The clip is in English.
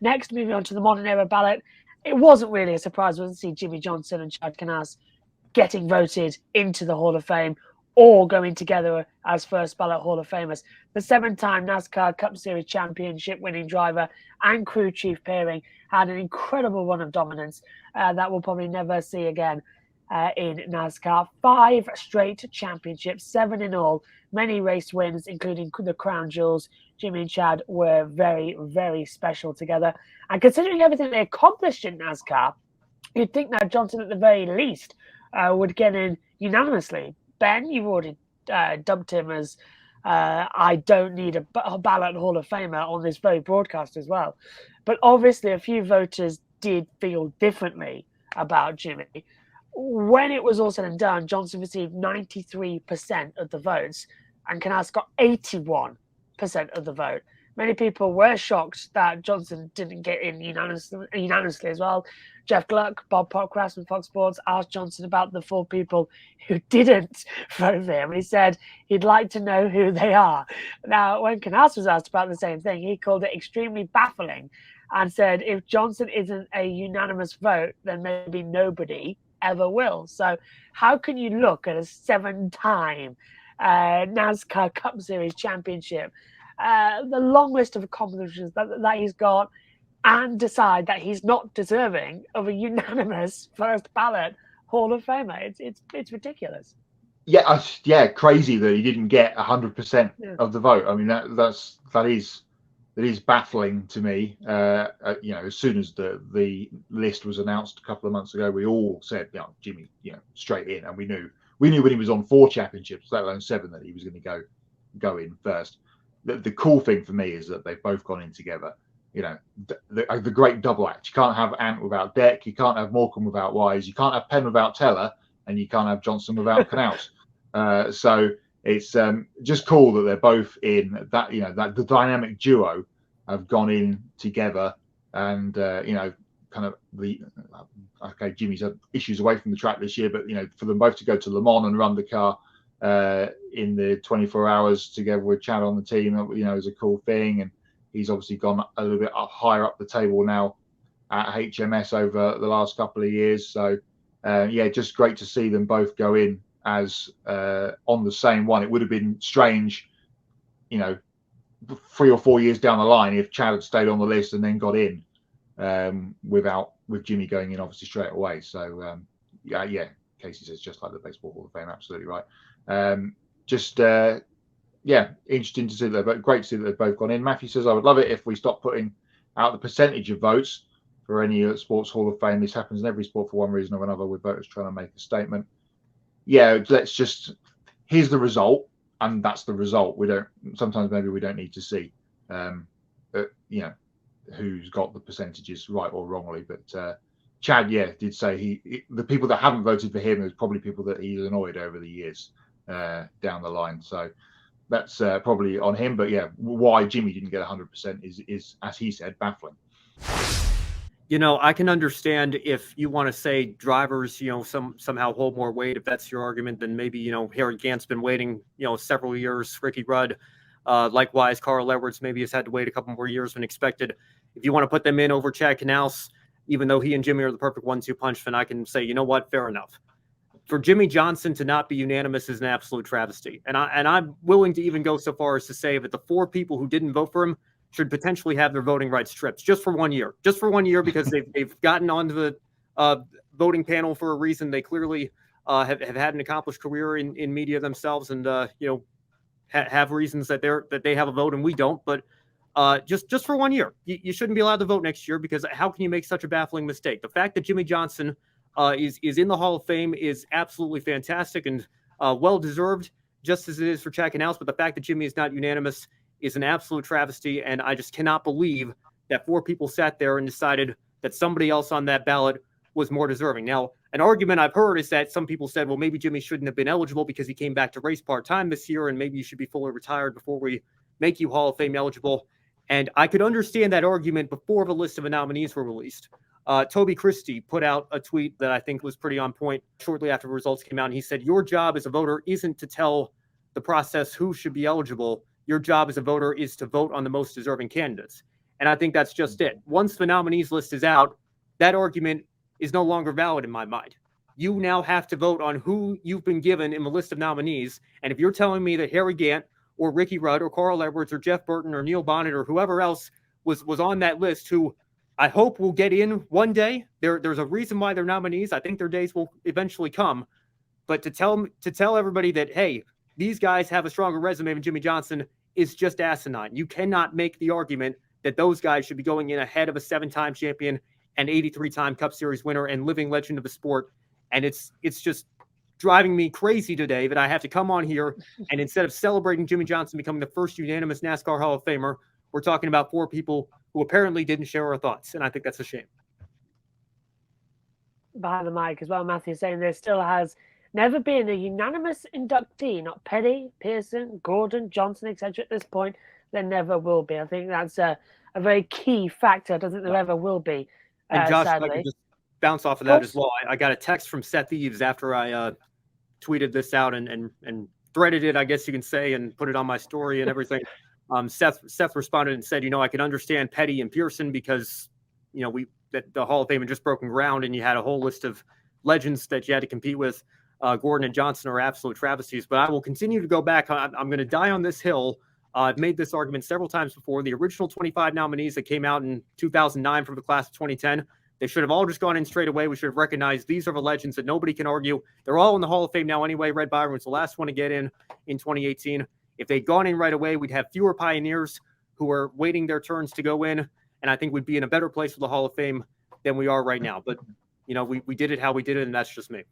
Next, moving on to the modern era ballot, it wasn't really a surprise to see Jimmie Johnson and Chad Knaus getting voted into the Hall of Fame or going together as first ballot Hall of Famers. The 7-time NASCAR Cup Series championship winning driver and crew chief pairing had an incredible run of dominance that we'll probably never see again in NASCAR. 5 straight championships, 7 in all, many race wins, including the crown jewels. Jimmie and Chad were very, very special together. And considering everything they accomplished in NASCAR, you'd think that Johnson, at the very least, would get in unanimously. Ben, you've already dubbed him as I don't need a ballot Hall of Famer on this very broadcast as well. But obviously, a few voters did feel differently about Jimmie. When it was all said and done, Johnson received 93% of the votes, and Knaus got 81% of the vote. Many people were shocked that Johnson didn't get in unanimously as well. Jeff Gluck, Bob Popcraft from Fox Sports asked Johnson about the 4 people who didn't vote for him. He said he'd like to know who they are. Now, when Knaus was asked about the same thing, he called it extremely baffling and said if Johnson isn't a unanimous vote, then maybe nobody ever will. So how can you look at a 7-time NASCAR Cup Series championship, the long list of accomplishments that he's got, and decide that he's not deserving of a unanimous first ballot Hall of Famer? It's ridiculous. Yeah, crazy that he didn't get 100% of the vote. I mean, that is baffling to me. As soon as the list was announced a couple of months ago, we all said, Jimmie, straight in, and we knew when he was on 4 championships, let alone 7, that he was going to go in first. The cool thing for me is that they've both gone in together. The great double act. You can't have Ant without Deck. You can't have Morecambe without Wise. You can't have Penn without Teller, and you can't have Johnson without Knaus. So it's just cool that they're both in that. That the dynamic duo have gone in together, and kind of Jimmie's had issues away from the track this year, but for them both to go to Le Mans and run the car in the 24 hours together with Chad on the team, is a cool thing. And he's obviously gone a little bit higher up the table now at HMS over the last couple of years. So just great to see them both go in as on the same one. It would have been strange, 3 or 4 years down the line if Chad had stayed on the list and then got in with Jimmie going in obviously straight away. So Casey says just like the Baseball Hall of Fame, absolutely right. Interesting to see that, but great to see that they've both gone in. Matthew says, I would love it if we stopped putting out the percentage of votes for any sports Hall of Fame. This happens in every sport for one reason or another, with voters trying to make a statement. Here's the result, and that's the result. Sometimes maybe we don't need to see who's got the percentages right or wrongly, but Chad did say the people that haven't voted for him is probably people that he's annoyed over the years down the line. So that's probably on him. But why Jimmie didn't get 100% is, as he said, baffling. I can understand if you want to say drivers, somehow hold more weight. If that's your argument, then maybe, Harry Gant's been waiting, several years. Ricky Rudd, likewise, Carl Edwards maybe has had to wait a couple more years than expected. If you want to put them in over Chad Knaus, even though he and Jimmie are the perfect 1-2 punch, then I can say, you know what, fair enough. For Jimmie Johnson to not be unanimous is an absolute travesty. And I'm willing to even go so far as to say that the 4 people who didn't vote for him should potentially have their voting rights stripped just for 1 year. Just for 1 year, because they've gotten onto the voting panel for a reason. They clearly have had an accomplished career in media themselves, and have reasons that they have a vote and we don't. But just for 1 year, you shouldn't be allowed to vote next year, because how can you make such a baffling mistake? The fact that Jimmie Johnson is in the Hall of Fame is absolutely fantastic and well deserved, just as it is for Chad Knaus. But the fact that Jimmie is not unanimous is an absolute travesty, and I just cannot believe that 4 people sat there and decided that somebody else on that ballot was more deserving. Now, an argument I've heard is that some people said, well, maybe Jimmie shouldn't have been eligible because he came back to race part-time this year, and maybe you should be fully retired before we make you Hall of Fame eligible. And I could understand that argument before the list of nominees were released. Toby Christie put out a tweet that I think was pretty on point shortly after the results came out. And he said, your job as a voter isn't to tell the process who should be eligible. Your job as a voter is to vote on the most deserving candidates. And I think that's just it. Once the nominees list is out, that argument is no longer valid in my mind. You now have to vote on who you've been given in the list of nominees. And if you're telling me that Harry Gant or Ricky Rudd or Carl Edwards or Jeff Burton or Neil Bonnet or whoever else was on that list, who I hope will get in one day, there's a reason why they're nominees. I think their days will eventually come. But to tell everybody that, hey, these guys have a stronger resume than Jimmie Johnson is just asinine. You cannot make the argument that those guys should be going in ahead of a 7-time champion and 83-time Cup Series winner and living legend of the sport. And it's just driving me crazy today that I have to come on here and instead of celebrating Jimmie Johnson becoming the first unanimous NASCAR Hall of Famer, we're talking about 4 people who apparently didn't share our thoughts. And I think that's a shame. Behind the mic as well, Matthew saying there still has never been a unanimous inductee, not Petty, Pearson, Gordon, Johnson, etc. at this point. There never will be. I think that's a very key factor. I don't think there ever will be. And Josh, sadly. if I could just bounce off of that as well. I got a text from Seth Eves after I tweeted this out and threaded it, I guess you can say, and put it on my story and everything. Seth responded and said, I can understand Petty and Pearson because, that the Hall of Fame had just broken ground and you had a whole list of legends that you had to compete with. Gordon and Johnson are absolute travesties, but I will continue to go back. I'm going to die on this hill. I've made this argument several times before. The original 25 nominees that came out in 2009 from the class of 2010, they should have all just gone in straight away. We should have recognized these are the legends that nobody can argue. They're all in the Hall of Fame now anyway. Red Byron was the last one to get in 2018. If they'd gone in right away, we'd have fewer pioneers who are waiting their turns to go in, and I think we'd be in a better place for the Hall of Fame than we are right now. But, we did it how we did it, and that's just me.